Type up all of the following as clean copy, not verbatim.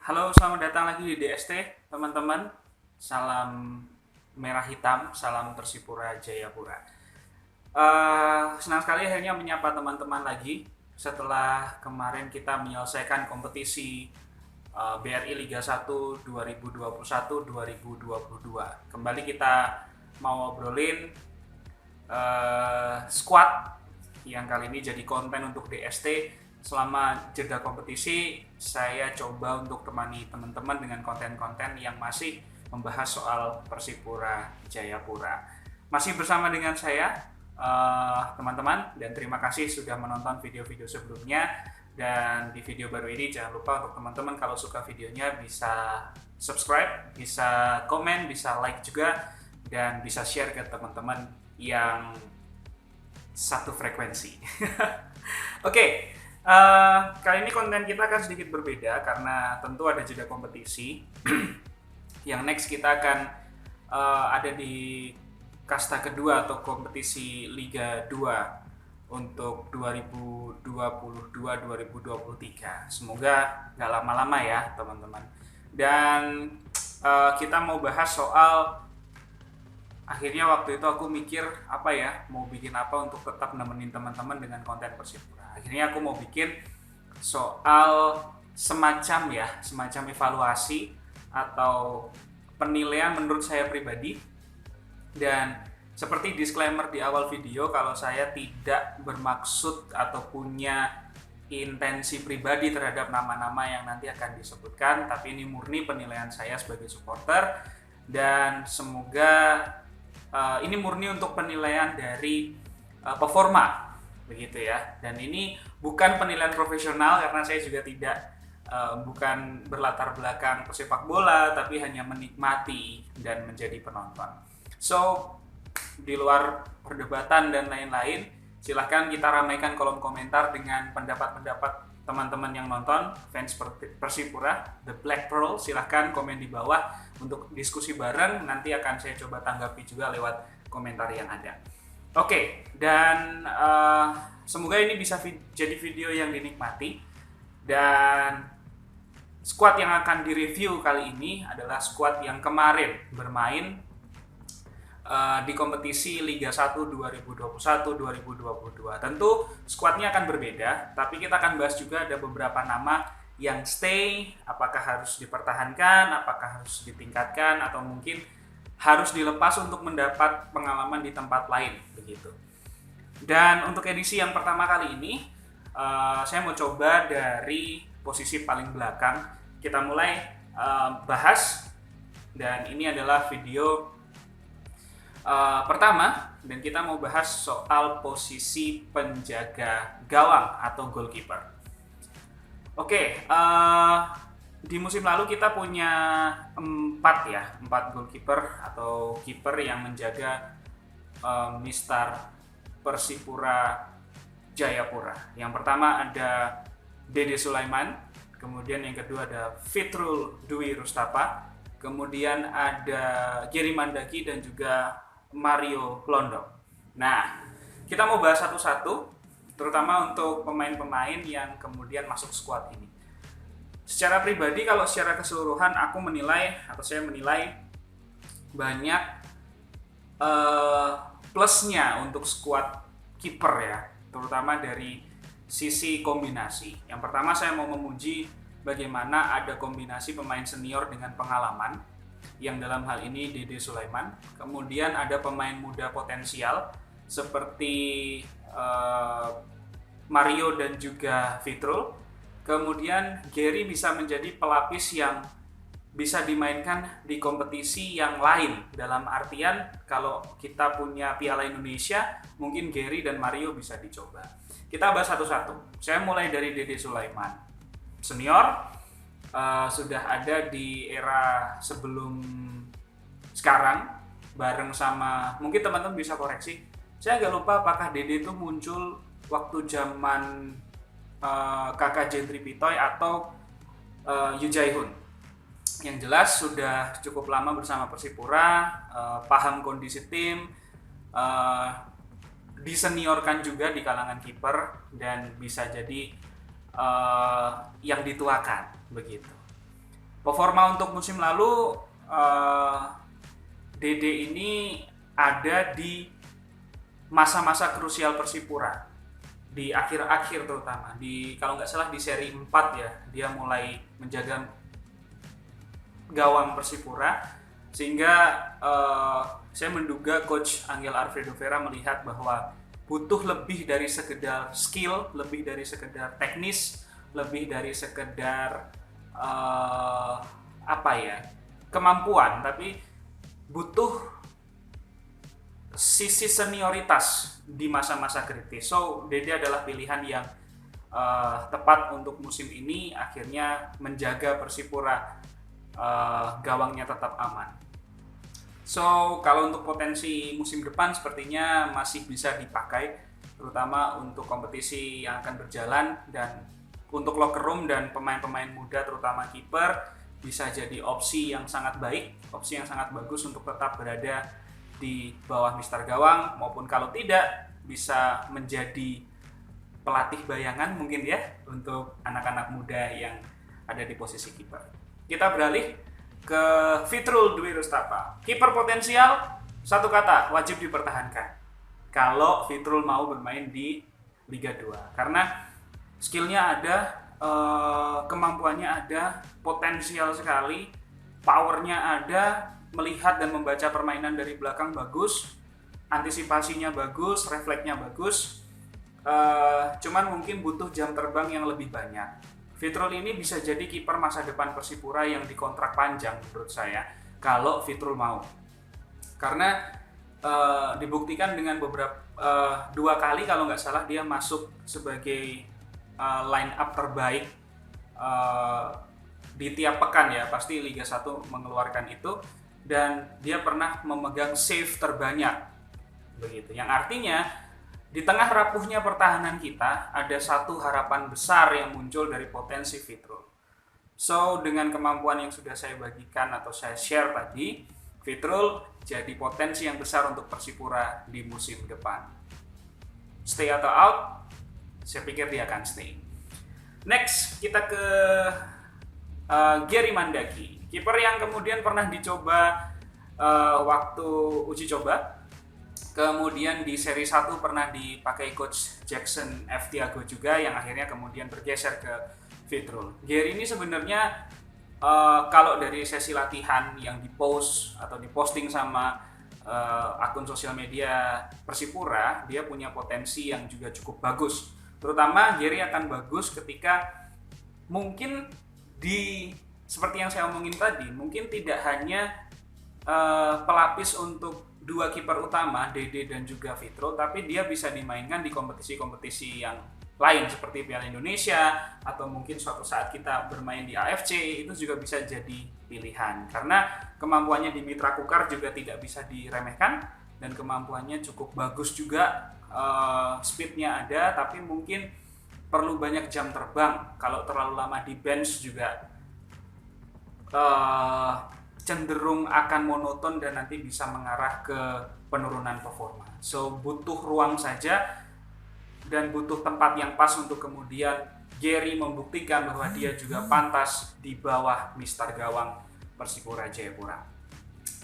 Halo, selamat datang lagi di DST, teman-teman. Salam merah hitam, salam Persipura Jayapura. Senang sekali akhirnya menyapa teman-teman lagi setelah kemarin kita menyelesaikan kompetisi BRI Liga 1 2021-2022. Kembali kita mau ngobrolin squad yang kali ini jadi konten untuk DST. Selama jeda kompetisi, saya coba untuk temani teman-teman dengan konten-konten yang masih membahas soal Persipura Jayapura. Masih bersama dengan saya, teman-teman, dan terima kasih sudah menonton video-video sebelumnya. Dan di video baru ini jangan lupa untuk teman-teman kalau suka videonya bisa subscribe, bisa komen, bisa like juga, dan bisa share ke teman-teman yang satu frekuensi. Oke, kali ini konten kita akan sedikit berbeda karena tentu ada jeda kompetisi. Yang next kita akan ada di kasta kedua atau kompetisi Liga 2 untuk 2022-2023. Semoga nggak lama-lama ya teman-teman. Dan kita mau bahas soal, akhirnya waktu itu aku mikir apa ya, mau bikin apa untuk tetap nemenin teman-teman dengan konten Persipura. Akhirnya aku mau bikin soal semacam evaluasi atau penilaian menurut saya pribadi. Dan seperti disclaimer di awal video, kalau saya tidak bermaksud atau punya intensi pribadi terhadap nama-nama yang nanti akan disebutkan, tapi ini murni penilaian saya sebagai supporter. Dan semoga ini murni untuk penilaian dari performa, begitu ya. Dan ini bukan penilaian profesional karena saya juga tidak bukan berlatar belakang pesepak bola, tapi hanya menikmati dan menjadi penonton. So, di luar perdebatan dan lain-lain, silahkan kita ramaikan kolom komentar dengan pendapat-pendapat teman-teman yang nonton, fans Persipura, The Black Pearl. Silahkan komen di bawah untuk diskusi bareng. Nanti akan saya coba tanggapi juga lewat komentar yang ada. Oke, dan semoga ini bisa jadi video yang dinikmati. Dan squad yang akan direview kali ini adalah squad yang kemarin bermain di kompetisi Liga 1 2021-2022. Tentu squadnya akan berbeda, tapi kita akan bahas juga ada beberapa nama yang stay, apakah harus dipertahankan, apakah harus ditingkatkan, atau mungkin harus dilepas untuk mendapat pengalaman di tempat lain, begitu. Dan untuk edisi yang pertama kali ini, saya mau coba dari posisi paling belakang. Kita mulai bahas, dan ini adalah video pertama, dan kita mau bahas soal posisi penjaga gawang atau goalkeeper. Oke, di musim lalu kita punya 4 goalkeeper atau kiper yang menjaga Mistar Persipura Jayapura. Yang pertama ada Dede Sulaiman, kemudian yang kedua ada Fitrul Dwi Rustapa, kemudian ada Giri Mandaki dan juga Mario Londo. Nah, kita mau bahas satu-satu, terutama untuk pemain-pemain yang kemudian masuk squad ini. Secara pribadi, kalau secara keseluruhan saya menilai banyak plusnya untuk squad kiper ya, terutama dari sisi kombinasi. Yang pertama, saya mau memuji bagaimana ada kombinasi pemain senior dengan pengalaman, yang dalam hal ini Dede Sulaiman. Kemudian ada pemain muda potensial seperti Mario dan juga Fitrul. Kemudian Gary bisa menjadi pelapis yang bisa dimainkan di kompetisi yang lain. Dalam artian kalau kita punya Piala Indonesia, mungkin Gary dan Mario bisa dicoba. Kita bahas satu-satu. Saya mulai dari Dede Sulaiman. Senior, sudah ada di era sebelum sekarang, bareng sama, mungkin teman-teman bisa koreksi, saya agak lupa apakah Dede itu muncul waktu zaman kakak Jendri Pitoy atau Yu Jae-hoon. Yang jelas sudah cukup lama bersama Persipura, paham kondisi tim, diseniorkan juga di kalangan kiper, dan bisa jadi yang dituakan begitu. Performa untuk musim lalu, Dede ini ada di masa-masa krusial Persipura, di akhir-akhir terutama, di kalau nggak salah di seri 4 ya, dia mulai menjaga gawang Persipura, sehingga saya menduga coach Angel Alfredo Vera melihat bahwa butuh lebih dari sekedar skill, lebih dari sekedar teknis, lebih dari sekedar kemampuan, tapi butuh sisi senioritas di masa-masa kritis. So Dede adalah pilihan yang tepat untuk musim ini, akhirnya menjaga Persipura gawangnya tetap aman. So kalau untuk potensi musim depan sepertinya masih bisa dipakai, terutama untuk kompetisi yang akan berjalan, dan untuk locker room dan pemain-pemain muda terutama kiper bisa jadi opsi yang sangat baik, opsi yang sangat bagus untuk tetap berada di bawah mister gawang, maupun kalau tidak bisa menjadi pelatih bayangan mungkin ya untuk anak-anak muda yang ada di posisi kiper. Kita beralih ke Fitrul Dwi Rustapa. Kiper potensial, satu kata, wajib dipertahankan kalau Fitrul mau bermain di Liga 2, karena skillnya ada, kemampuannya ada, potensial sekali, powernya ada, melihat dan membaca permainan dari belakang bagus, antisipasinya bagus, refleksnya bagus, cuman mungkin butuh jam terbang yang lebih banyak. Fitrul ini bisa jadi kiper masa depan Persipura yang dikontrak panjang menurut saya, kalau Fitrul mau, karena dibuktikan dengan beberapa 2 kali kalau nggak salah dia masuk sebagai line up terbaik di tiap pekan ya, pasti Liga 1 mengeluarkan itu, dan dia pernah memegang save terbanyak begitu, yang artinya di tengah rapuhnya pertahanan kita ada satu harapan besar yang muncul dari potensi Fitrul. So dengan kemampuan yang sudah saya bagikan atau saya share tadi, Fitrul jadi potensi yang besar untuk Persipura di musim depan. Stay atau out? Saya pikir dia akan stay. Next, kita ke Gary Mandagi, kiper yang kemudian pernah dicoba waktu uji coba, kemudian di seri 1 pernah dipakai coach Jackson F. Tiago juga, yang akhirnya kemudian bergeser ke Fitrul. Gary ini sebenarnya kalau dari sesi latihan yang dipost atau diposting sama akun sosial media Persipura, dia punya potensi yang juga cukup bagus. Terutama Gary akan bagus ketika mungkin seperti yang saya omongin tadi, mungkin tidak hanya pelapis untuk 2 kiper utama, Dede dan juga Fitrul, tapi dia bisa dimainkan di kompetisi-kompetisi yang lain seperti Piala Indonesia, atau mungkin suatu saat kita bermain di AFC, itu juga bisa jadi pilihan, karena kemampuannya di Mitra Kukar juga tidak bisa diremehkan, dan kemampuannya cukup bagus juga, speednya ada, tapi mungkin perlu banyak jam terbang. Kalau terlalu lama di bench juga cenderung akan monoton dan nanti bisa mengarah ke penurunan performa. So butuh ruang saja dan butuh tempat yang pas untuk kemudian Gary membuktikan bahwa dia juga pantas di bawah mister gawang Persipura Jayapura.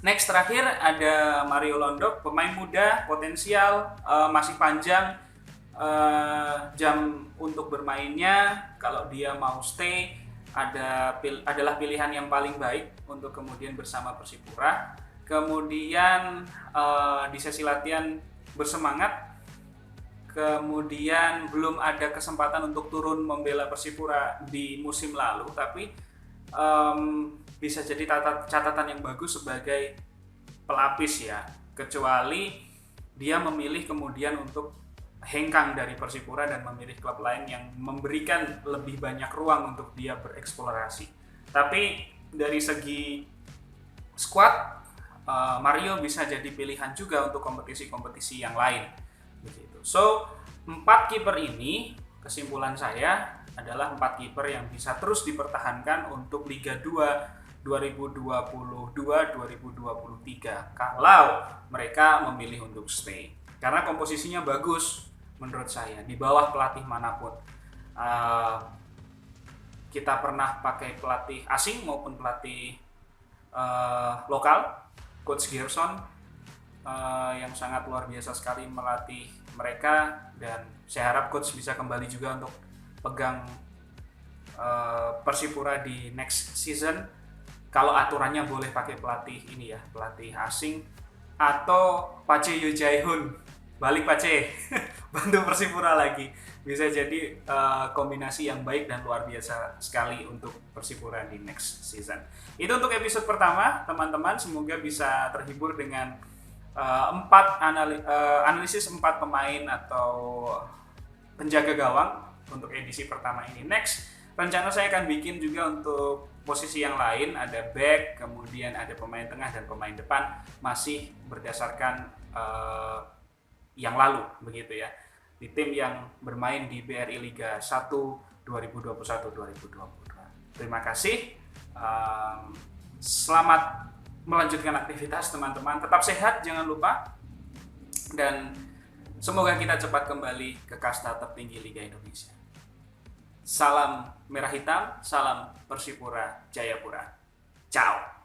Next, terakhir ada Mario Londok, pemain muda, potensial, masih panjang jam untuk bermainnya. Kalau dia mau stay, adalah pilihan yang paling baik untuk kemudian bersama Persipura. Kemudian di sesi latihan bersemangat, kemudian belum ada kesempatan untuk turun membela Persipura di musim lalu, tapi bisa jadi catatan yang bagus sebagai pelapis ya, kecuali dia memilih kemudian untuk hengkang dari Persipura dan memilih klub lain yang memberikan lebih banyak ruang untuk dia bereksplorasi. Tapi dari segi squad, Mario bisa jadi pilihan juga untuk kompetisi-kompetisi yang lain begitu. So 4 kiper ini, kesimpulan saya adalah 4 kiper yang bisa terus dipertahankan untuk Liga 2 2022-2023 kalau mereka memilih untuk stay, karena komposisinya bagus menurut saya di bawah pelatih manapun. kita pernah pakai pelatih asing maupun pelatih lokal, Coach Gerson yang sangat luar biasa sekali melatih mereka, dan saya harap Coach bisa kembali juga untuk pegang Persipura di next season. Kalau aturannya boleh pakai pelatih ini ya, pelatih asing, atau Pace Yujaihun balik Pace bantu Persipura lagi, bisa jadi kombinasi yang baik dan luar biasa sekali untuk Persipura di next season. Itu untuk episode pertama teman-teman, semoga bisa terhibur dengan analisis 4 pemain atau penjaga gawang untuk edisi pertama ini. Next, rencana saya akan bikin juga untuk posisi yang lain, ada back, kemudian ada pemain tengah dan pemain depan, masih berdasarkan yang lalu begitu ya, di tim yang bermain di BRI Liga 1 2021-2022. Terima kasih, selamat melanjutkan aktivitas teman-teman, tetap sehat jangan lupa, dan semoga kita cepat kembali ke kasta tertinggi Liga Indonesia. Salam merah hitam, salam Persipura Jayapura. Ciao.